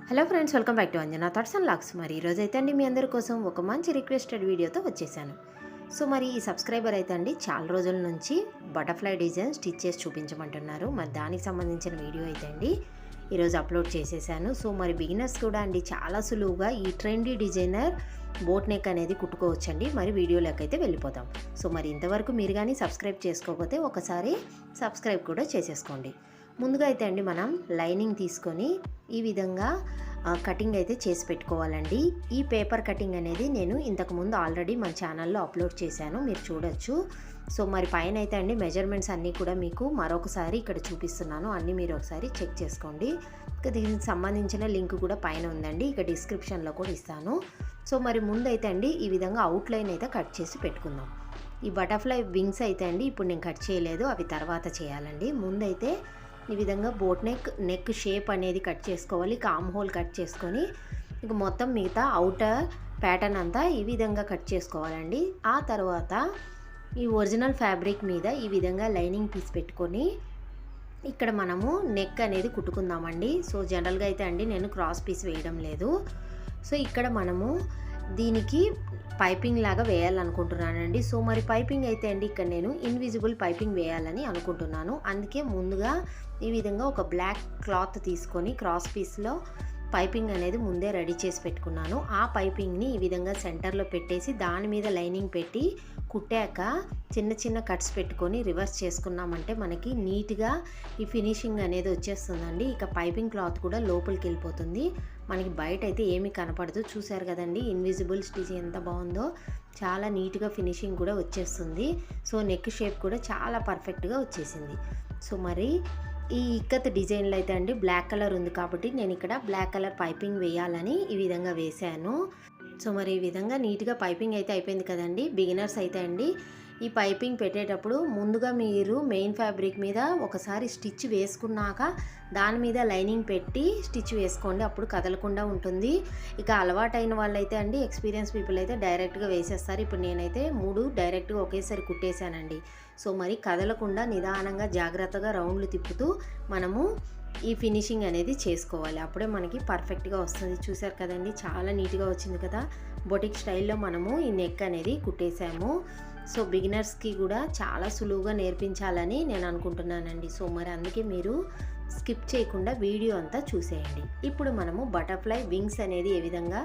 Hello friends, welcome back to Anjana thoughts and lakhs. మరి ఈరోజు అయితే అండి మీ అందరి కోసం ఒక మంచి రిక్వెస్టెడ్ వీడియోతో వచ్చేసాను. సో మరి ఈ సబ్స్క్రైబర్ అయితే అండి చాలా రోజుల నుంచి బటర్ఫ్లై డిజైన్ స్టిచ్ చేసి చూపించమంటున్నారు. మరి దానికి సంబంధించిన వీడియో అయితే అండి ఈరోజు అప్లోడ్ చేసేసాను. సో మరి బిగినర్స్ కూడా అండి చాలా సులువుగా ఈ ట్రెండీ డిజైనర్ బోట్ నెక్ అనేది కుట్టుకోవచ్చండి. మరి వీడియోలోకి అయితే వెళ్ళిపోతాం. సో మరి ఇంతవరకు మీరు కానీ సబ్స్క్రైబ్ చేసుకోకపోతే ఒకసారి సబ్స్క్రైబ్ కూడా చేసేసుకోండి. ముందుగా అయితే అండి మనం లైనింగ్ తీసుకొని ఈ విధంగా కటింగ్ అయితే చేసి పెట్టుకోవాలండి. ఈ పేపర్ కటింగ్ అనేది నేను ఇంతకుముందు ఆల్రెడీ మన ఛానల్లో అప్లోడ్ చేశాను, మీరు చూడొచ్చు. సో మరి పైన అయితే అండి మెజర్మెంట్స్ అన్నీ కూడా మీకు మరొకసారి ఇక్కడ చూపిస్తున్నాను, అన్నీ మీరు ఒకసారి చెక్ చేసుకోండి. ఇక దీనికి సంబంధించిన లింక్ కూడా పైన ఉందండి, ఇక డిస్క్రిప్షన్లో కూడా ఇస్తాను. సో మరి ముందైతే అండి ఈ విధంగా అవుట్లైన్ అయితే కట్ చేసి పెట్టుకుందాం. ఈ బటర్ఫ్లై వింగ్స్ అయితే అండి ఇప్పుడు నేను కట్ చేయలేదు, అవి తర్వాత చేయాలండి. ముందైతే ఈ విధంగా బోట్ నెక్ షేప్ అనేది కట్ చేసుకోవాలి. కామ్ హోల్ కట్ చేసుకొని ఇక మొత్తం మిగతా అవుటర్ ప్యాటర్న్ అంతా ఈ విధంగా కట్ చేసుకోవాలండి. ఆ తర్వాత ఈ ఒరిజినల్ ఫ్యాబ్రిక్ మీద ఈ విధంగా లైనింగ్ పీస్ పెట్టుకొని ఇక్కడ మనము నెక్ అనేది కుట్టుకుందామండి. సో జనరల్గా అయితే అండి నేను క్రాస్ పీస్ వేయడం లేదు. సో ఇక్కడ మనము దీనికి పైపింగ్ లాగా వేయాలనుకుంటున్నానండి. సో మరి పైపింగ్ అయితే అండి ఇక్కడ నేను ఇన్విజిబుల్ పైపింగ్ వేయాలని అనుకుంటున్నాను. అందుకే ముందుగా ఈ విధంగా ఒక బ్లాక్ క్లాత్ తీసుకొని క్రాస్ పీస్లో పైపింగ్ అనేది ముందే రెడీ చేసి పెట్టుకున్నాను. ఆ పైపింగ్ని ఈ విధంగా సెంటర్లో పెట్టేసి దాని మీద లైనింగ్ పెట్టి కుట్టాక చిన్న చిన్న కట్స్ పెట్టుకొని రివర్స్ చేసుకున్నామంటే మనకి నీట్గా ఈ ఫినిషింగ్ అనేది వచ్చేస్తుందండి. ఇక పైపింగ్ క్లాత్ కూడా లోపలికి వెళ్ళిపోతుంది, మనకి బయట అయితే ఏమీ కనపడదు. చూసారు కదండి ఇన్విజిబుల్ స్టిచ్ ఎంత బాగుందో, చాలా నీట్గా ఫినిషింగ్ కూడా వచ్చేస్తుంది. సో నెక్ షేప్ కూడా చాలా పర్ఫెక్ట్గా వచ్చేసింది. సో మరి ఈ ఇక్కత్ డిజైన్లో అయితే అండి బ్లాక్ కలర్ ఉంది కాబట్టి నేను ఇక్కడ బ్లాక్ కలర్ పైపింగ్ వేయాలని ఈ విధంగా వేశాను. సో మరి ఈ విధంగా నీట్గా పైపింగ్ అయితే అయిపోయింది కదండి. బిగినర్స్ అయితే అండి ఈ పైపింగ్ పెట్టేటప్పుడు ముందుగా మీరు మెయిన్ ఫ్యాబ్రిక్ మీద ఒకసారి స్టిచ్ వేసుకున్నాక దాని మీద లైనింగ్ పెట్టి స్టిచ్ వేసుకోండి, అప్పుడు కదలకుండా ఉంటుంది. ఇక అలవాటైన వాళ్ళైతే అండి ఎక్స్పీరియన్స్ పీపుల్ అయితే డైరెక్ట్గా వేసేస్తారు. ఇప్పుడు నేనైతే 3 డైరెక్ట్గా ఒకేసారి కుట్టేశానండి. సో మరి కదలకుండా నిదానంగా జాగ్రత్తగా రౌండ్లు తిప్పుతూ మనము ఈ ఫినిషింగ్ అనేది చేసుకోవాలి, అప్పుడే మనకి పర్ఫెక్ట్గా వస్తుంది. చూసారు కదండి చాలా నీట్గా వచ్చింది కదా. బొటిక్ స్టైల్లో మనము ఈ నెక్ అనేది కుట్టేసాము. సో బిగినర్స్కి కూడా చాలా సులువుగా నేర్పించాలని నేను అనుకుంటున్నానండి. సో మరి అందుకే మీరు స్కిప్ చేయకుండా వీడియో అంతా చూసేయండి. ఇప్పుడు మనము బటర్ఫ్లై వింగ్స్ అనేది ఏ విధంగా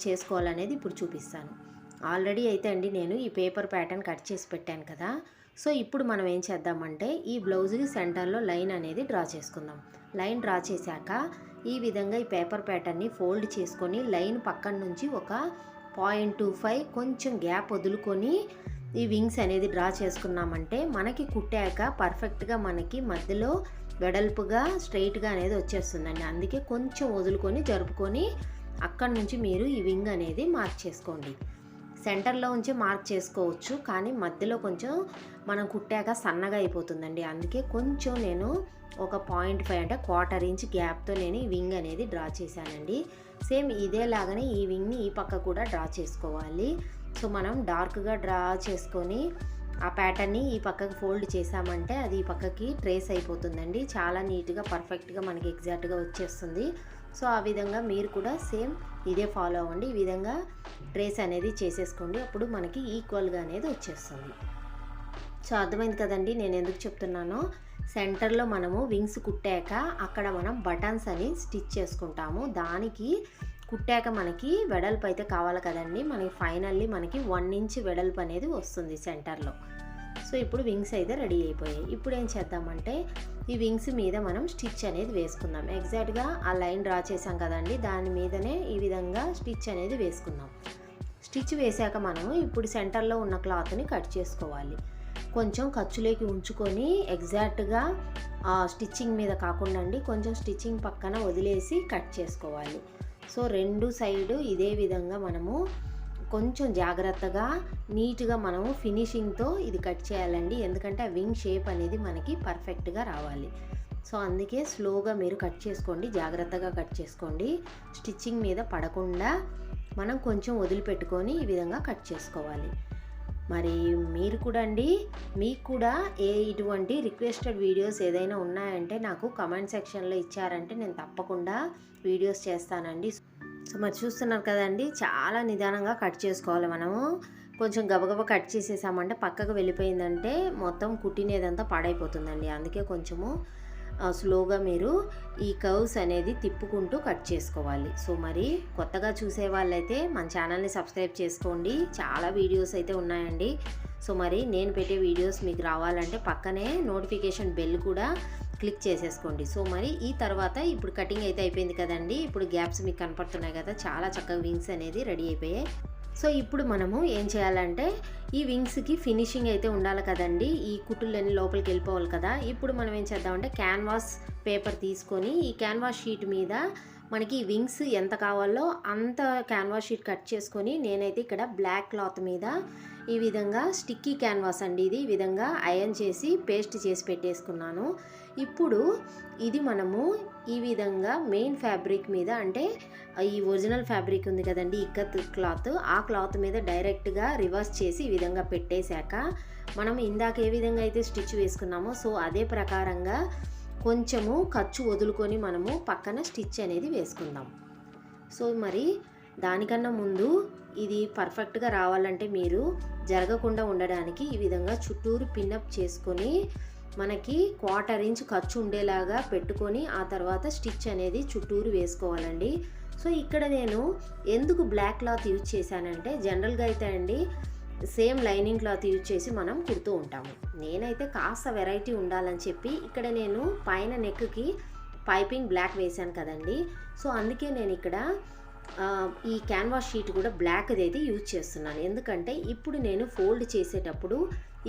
చేసుకోవాలనేది ఇప్పుడు చూపిస్తాను. ఆల్రెడీ అయితే అండి నేను ఈ పేపర్ ప్యాటర్న్ కట్ చేసి పెట్టాను కదా. సో ఇప్పుడు మనం ఏం చేద్దామంటే ఈ బ్లౌజ్కి సెంటర్లో లైన్ అనేది డ్రా చేసుకుందాం. లైన్ డ్రా చేశాక ఈ విధంగా ఈ పేపర్ ప్యాటర్న్ని ఫోల్డ్ చేసుకొని లైన్ పక్కన నుంచి ఒక 0.25 కొంచెం గ్యాప్ వదులుకొని ఈ వింగ్స్ అనేది డ్రా చేసుకున్నామంటే మనకి కుట్టాక పర్ఫెక్ట్గా మనకి మధ్యలో వెడల్పుగా స్ట్రైట్గా అనేది వచ్చేస్తుందండి. అందుకే కొంచెం వదులుకొని జరుపుకొని అక్కడి నుంచి మీరు ఈ వింగ్ అనేది మార్క్ చేసుకోండి. సెంటర్లో ఉంచి మార్క్ చేసుకోవచ్చు, కానీ మధ్యలో కొంచెం మనం కుట్టాక సన్నగా అయిపోతుందండి. అందుకే కొంచెం నేను ఒక 0.5 అంటే 1/4 ఇంచ్ గ్యాప్తో నేను ఈ వింగ్ అనేది డ్రా చేశానండి. సేమ్ ఇదేలాగానే ఈ వింగ్ని ఈ పక్క కూడా డ్రా చేసుకోవాలి. సో మనం డార్క్గా డ్రా చేసుకొని ఆ ప్యాటర్న్ని ఈ పక్కకి ఫోల్డ్ చేసామంటే అది ఈ పక్కకి ట్రేస్ అయిపోతుందండి. చాలా నీట్గా పర్ఫెక్ట్గా మనకి ఎగ్జాక్ట్గా వచ్చేస్తుంది. సో ఆ విధంగా మీరు కూడా సేమ్ ఇదే ఫాలో అవ్వండి. ఈ విధంగా ట్రేస్ అనేది చేసేసుకోండి, అప్పుడు మనకి ఈక్వల్గా అనేది వచ్చేస్తుంది. సో అర్థమైంది కదండి నేను ఎందుకు చెప్తున్నానో. సెంటర్లో మనము వింగ్స్ కుట్టాక అక్కడ మనం బటన్స్ అని స్టిచ్ చేసుకుంటాము. దానికి కుట్టాక మనకి వెడల్పు అయితే కావాలి కదండి. మనకి ఫైనల్లీ మనకి 1 ఇంచ్ వెడల్పు అనేది వస్తుంది సెంటర్లో. సో ఇప్పుడు వింగ్స్ అయితే రెడీ అయిపోయాయి. ఇప్పుడు ఏం చేద్దామంటే ఈ వింగ్స్ మీద మనం స్టిచ్ అనేది వేసుకుందాం. ఎగ్జాక్ట్గా ఆ లైన్ డ్రా చేసాం కదండి, దాని మీదనే ఈ విధంగా స్టిచ్ అనేది వేసుకుందాం. స్టిచ్ వేసాక మనము ఇప్పుడు సెంటర్లో ఉన్న క్లాత్ని కట్ చేసుకోవాలి. కొంచెం ఖర్చులోకి ఉంచుకొని ఎగ్జాక్ట్గా స్టిచ్చింగ్ మీద కాకుండా అండి కొంచెం స్టిచ్చింగ్ పక్కన వదిలేసి కట్ చేసుకోవాలి. సో 2 సైడు ఇదే విధంగా మనము కొంచెం జాగ్రత్తగా నీట్గా మనము ఫినిషింగ్తో ఇది కట్ చేయాలండి. ఎందుకంటే ఆ వింగ్ షేప్ అనేది మనకి పర్ఫెక్ట్గా రావాలి. సో అందుకే స్లోగా మీరు కట్ చేసుకోండి, జాగ్రత్తగా కట్ చేసుకోండి. స్టిచ్చింగ్ మీద పడకుండా మనం కొంచెం వదిలిపెట్టుకొని ఈ విధంగా కట్ చేసుకోవాలి. మరి మీరు కూడా అండి మీకు కూడా ఇటువంటి రిక్వెస్టెడ్ వీడియోస్ ఏదైనా ఉన్నాయంటే నాకు కమెంట్ సెక్షన్లో ఇచ్చారంటే నేను తప్పకుండా వీడియోస్ చేస్తానండి. సో మరి చూస్తున్నారు కదండి, చాలా నిదానంగా కట్ చేసుకోవాలి మనము. కొంచెం గబగబా కట్ చేసేసామంటే పక్కకు వెళ్ళిపోయిందంటే మొత్తం కుట్టినేదంతా పాడైపోతుందండి. అందుకే కొంచెము స్లోగా మీరు ఈ కర్వ్స్ అనేది తిప్పుకుంటూ కట్ చేసుకోవాలి. సో మరి కొత్తగా చూసే వాళ్ళైతే మన ఛానల్ని సబ్స్క్రైబ్ చేసుకోండి. చాలా వీడియోస్ అయితే ఉన్నాయండి. సో మరి నేను పెట్టే వీడియోస్ మీకు రావాలంటే పక్కనే నోటిఫికేషన్ బెల్ కూడా క్లిక్ చేసేసుకోండి. సో మరి ఈ తర్వాత ఇప్పుడు కటింగ్ అయితే అయిపోయింది కదండి. ఇప్పుడు గ్యాప్స్ మీకు కనపడుతున్నాయి కదా, చాలా చక్కగా వింగ్స్ అనేది రెడీ అయిపోయాయి. సో ఇప్పుడు మనము ఏం చేయాలంటే ఈ వింగ్స్కి ఫినిషింగ్ అయితే ఉండాలి కదండి. ఈ కుట్టులన్నీ లోపలికి వెళ్ళిపోవాలి కదా. ఇప్పుడు మనం ఏం చేద్దామంటే క్యాన్వాస్ పేపర్ తీసుకొని ఈ క్యాన్వాస్ షీట్ మీద మనకి వింగ్స్ ఎంత కావాలో అంత క్యాన్వాస్ షీట్ కట్ చేసుకొని, నేనైతే ఇక్కడ బ్లాక్ క్లాత్ మీద ఈ విధంగా స్టిక్కీ క్యాన్వాస్ అండి ఇది, ఈ విధంగా ఐరన్ చేసి పేస్ట్ చేసి పెట్టేసుకున్నాను. ఇప్పుడు ఇది మనము ఈ విధంగా మెయిన్ ఫ్యాబ్రిక్ మీద, అంటే ఈ ఒరిజినల్ ఫ్యాబ్రిక్ ఉంది కదండి ఇక్కత్ క్లాత్, ఆ క్లాత్ మీద డైరెక్ట్గా రివర్స్ చేసి ఈ విధంగా పెట్టేశాక మనం ఇందాక ఏ విధంగా అయితే స్టిచ్ వేసుకున్నామో సో అదే ప్రకారంగా కొంచెము ఖర్చు వదులుకొని మనము పక్కన స్టిచ్ అనేది వేసుకుందాం. సో మరి దానికన్నా ముందు ఇది పర్ఫెక్ట్గా రావాలంటే మీరు జరగకుండా ఉండడానికి ఈ విధంగా చుట్టూరు పిన్అప్ చేసుకొని మనకి 1/4 ఇంచ్ ఖర్చు ఉండేలాగా పెట్టుకొని ఆ తర్వాత స్టిచ్ అనేది చుట్టూరు వేసుకోవాలండి. సో ఇక్కడ నేను ఎందుకు బ్లాక్ క్లాత్ యూజ్ చేశానంటే జనరల్గా అయితే అండి సేమ్ లైనింగ్ క్లాత్ యూజ్ చేసి మనం కుడుతూ ఉంటాము. నేనైతే కాస్త వెరైటీ ఉండాలని చెప్పి ఇక్కడ నేను పైన నెక్కి పైపింగ్ బ్లాక్ వేశాను కదండి. సో అందుకే నేను ఇక్కడ ఈ క్యాన్వాస్ షీట్ కూడా బ్లాక్ది అయితే యూజ్ చేస్తున్నాను. ఎందుకంటే ఇప్పుడు నేను ఫోల్డ్ చేసేటప్పుడు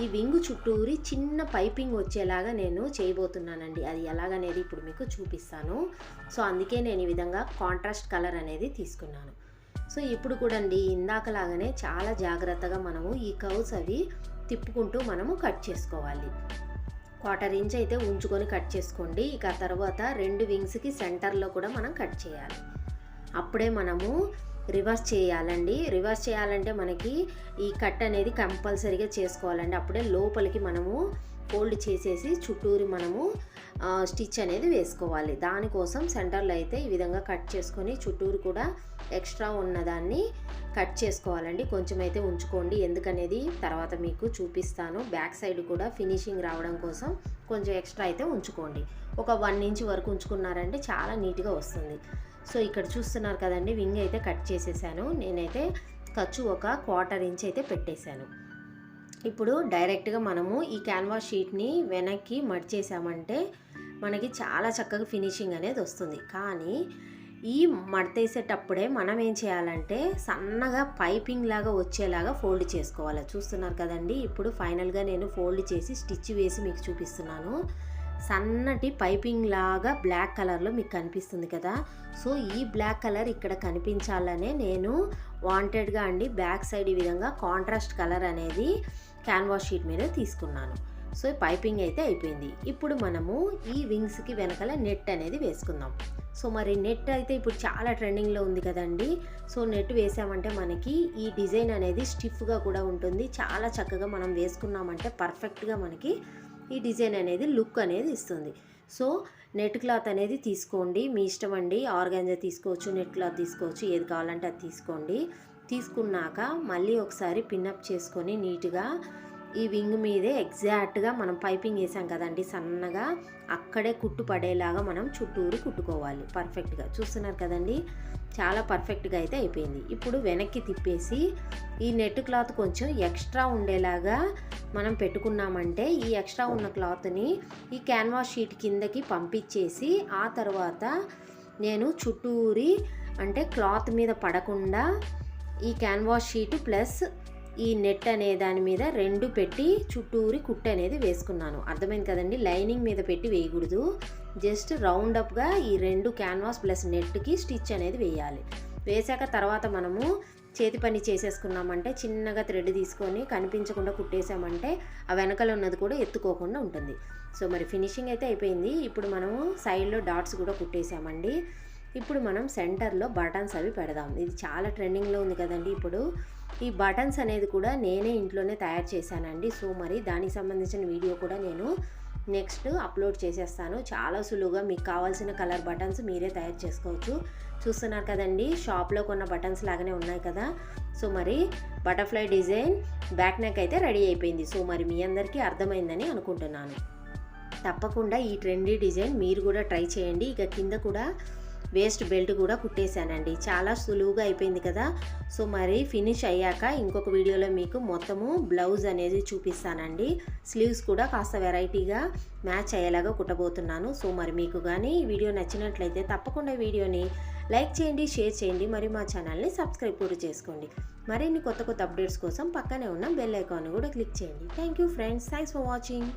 ఈ వింగు చుట్టూరి చిన్న పైపింగ్ వచ్చేలాగా నేను చేయబోతున్నానండి. అది ఎలాగనేది ఇప్పుడు మీకు చూపిస్తాను. సో అందుకే నేను ఈ విధంగా కాంట్రాస్ట్ కలర్ అనేది తీసుకున్నాను. సో ఇప్పుడు కూడా అండి ఇందాకలాగానే చాలా జాగ్రత్తగా మనము ఈ కర్వ్స్ అవి తిప్పుకుంటూ మనము కట్ చేసుకోవాలి. 1/4 ఇంచ్ అయితే ఉంచుకొని కట్ చేసుకోండి. ఇక తర్వాత 2 వింగ్స్కి సెంటర్లో కూడా మనం కట్ చేయాలి. అప్పుడే మనము రివర్స్ చేయాలండి. రివర్స్ చేయాలంటే మనకి ఈ కట్ అనేది కంపల్సరీగా చేసుకోవాలండి. అప్పుడే లోపలికి మనము ఫోల్డ్ చేసేసి చుట్టూరి మనము స్టిచ్ అనేది వేసుకోవాలి. దానికోసం సెంటర్లో అయితే ఈ విధంగా కట్ చేసుకొని చుట్టూరు కూడా ఎక్స్ట్రా ఉన్నదాన్ని కట్ చేసుకోవాలండి. కొంచెం అయితే ఉంచుకోండి, ఎందుకనేది తర్వాత మీకు చూపిస్తాను. బ్యాక్ సైడ్ కూడా ఫినిషింగ్ రావడం కోసం కొంచెం ఎక్స్ట్రా అయితే ఉంచుకోండి. ఒక 1 ఇంచ్ వరకు ఉంచుకున్నారంటే చాలా నీట్గా వస్తుంది. సో ఇక్కడ చూస్తున్నారు కదండి, వింగ్ అయితే కట్ చేసేసాను. నేనైతే ఖర్చు ఒక 1/4 ఇంచ్ అయితే పెట్టేశాను. ఇప్పుడు డైరెక్ట్గా మనము ఈ క్యాన్వాస్ షీట్ని వెనక్కి మడిచేసామంటే మనకి చాలా చక్కగా ఫినిషింగ్ అనేది వస్తుంది. కానీ ఈ మడతేసేటప్పుడే మనం ఏం చేయాలంటే సన్నగా పైపింగ్ లాగా వచ్చేలాగా ఫోల్డ్ చేసుకోవాలి. చూస్తున్నారు కదండి, ఇప్పుడు ఫైనల్గా నేను ఫోల్డ్ చేసి స్టిచ్ వేసి మీకు చూపిస్తున్నాను. సన్నటి పైపింగ్ లాగా బ్లాక్ కలర్లో మీకు కనిపిస్తుంది కదా. సో ఈ బ్లాక్ కలర్ ఇక్కడ కనిపించాలనే నేను వాంటెడ్గా అండి బ్యాక్ సైడ్ ఈ విధంగా కాంట్రాస్ట్ కలర్ అనేది క్యాన్వాస్ షీట్ మీద తీసుకున్నాను. సో పైపింగ్ అయితే అయిపోయింది. ఇప్పుడు మనము ఈ వింగ్స్కి వెనకాల నెట్ అనేది వేసుకుందాం. సో మరి నెట్ అయితే ఇప్పుడు చాలా ట్రెండింగ్లో ఉంది కదండి. సో నెట్ వేసామంటే మనకి ఈ డిజైన్ అనేది స్టిఫ్గా కూడా ఉంటుంది. చాలా చక్కగా మనం వేసుకున్నామంటే పర్ఫెక్ట్గా మనకి ఈ డిజైన్ అనేది లుక్ అనేది ఇస్తుంది. సో నెట్ క్లాత్ అనేది తీసుకోండి, మీ ఇష్టం అండి. ఆర్గాంజా తీసుకోవచ్చు, నెట్ క్లాత్ తీసుకోవచ్చు, ఏది కావాలంటే అది తీసుకోండి. తీసుకున్నాక మళ్ళీ ఒకసారి పిన్అప్ చేసుకొని నీట్గా ఈ వింగ్ మీదే ఎగ్జాక్ట్గా మనం పైపింగ్ వేసాం కదండి సన్నగా, అక్కడే కుట్టు పడేలాగా మనం చుట్టూరు కుట్టుకోవాలి పర్ఫెక్ట్గా. చూస్తున్నారు కదండి, చాలా పర్ఫెక్ట్గా అయితే అయిపోయింది. ఇప్పుడు వెనక్కి తిప్పేసి ఈ నెట్ క్లాత్ కొంచెం ఎక్స్ట్రా ఉండేలాగా మనం పెట్టుకున్నామంటే ఈ ఎక్స్ట్రా ఉన్న క్లాత్ని ఈ క్యాన్వాస్ షీట్ కిందకి పంపించేసి ఆ తర్వాత నేను చుట్టూరి అంటే క్లాత్ మీద పడకుండా ఈ క్యాన్వాస్ షీట్ ప్లస్ ఈ నెట్ అనే దాని మీద 2 పెట్టి చుట్టూరి కుట్టు అనేది వేసుకున్నాను. అర్థమైంది కదండి, లైనింగ్ మీద పెట్టి వేయకూడదు. జస్ట్ రౌండప్గా ఈ 2 క్యాన్వాస్ ప్లస్ నెట్కి స్టిచ్ అనేది వేయాలి. వేసాక తర్వాత మనము చేతి పని చేసేసుకున్నామంటే చిన్నగా థ్రెడ్ తీసుకొని కనిపించకుండా కుట్టేసామంటే ఆ వెనకలు ఉన్నది కూడా ఎత్తుకోకుండా ఉంటుంది. సో మరి ఫినిషింగ్ అయితే అయిపోయింది. ఇప్పుడు మనము సైడ్లో డాట్స్ కూడా కుట్టేసామండి. ఇప్పుడు మనం సెంటర్లో బటన్స్ అవి పెడదాం. ఇది చాలా ట్రెండింగ్లో ఉంది కదండి ఇప్పుడు. ఈ బటన్స్ అనేది కూడా నేనే ఇంట్లోనే తయారు చేశానండి. సో మరి దానికి సంబంధించిన వీడియో కూడా నేను నెక్స్ట్ అప్లోడ్ చేసేస్తాను. చాలా సులువుగా మీకు కావాల్సిన కలర్ బటన్స్ మీరే తయారు చేసుకోవచ్చు. చూస్తున్నారు కదండి, షాప్లో కొన్న బటన్స్ లాగానే ఉన్నాయి కదా. సో మరి బటర్ఫ్లై డిజైన్ బ్యాక్ నెక్ అయితే రెడీ అయిపోయింది. సో మరి మీ అందరికీ అర్థమైందని అనుకుంటున్నాను. తప్పకుండా ఈ ట్రెండీ డిజైన్ మీరు కూడా ట్రై చేయండి. ఇక కింద కూడా వేస్ట్ బెల్ట్ కూడా కుట్టేశానండి. చాలా సులువుగా అయిపోయింది కదా. సో మరి ఫినిష్ అయ్యాక ఇంకొక వీడియోలో మీకు మొత్తము బ్లౌజ్ అనేది చూపిస్తానండి. స్లీవ్స్ కూడా కాస్త వెరైటీగా మ్యాచ్ అయ్యేలాగా కుట్టబోతున్నాను. సో మరి మీకు కానీ ఈ వీడియో నచ్చినట్లయితే తప్పకుండా వీడియోని లైక్ చేయండి, షేర్ చేయండి, మరి మా ఛానల్ని సబ్స్క్రైబ్ కూడా చేసుకోండి. మరిన్ని కొత్త అప్డేట్స్ కోసం పక్కనే ఉన్న బెల్ ఐకాన్ కూడా క్లిక్ చేయండి. Thank you friends, thanks for watching.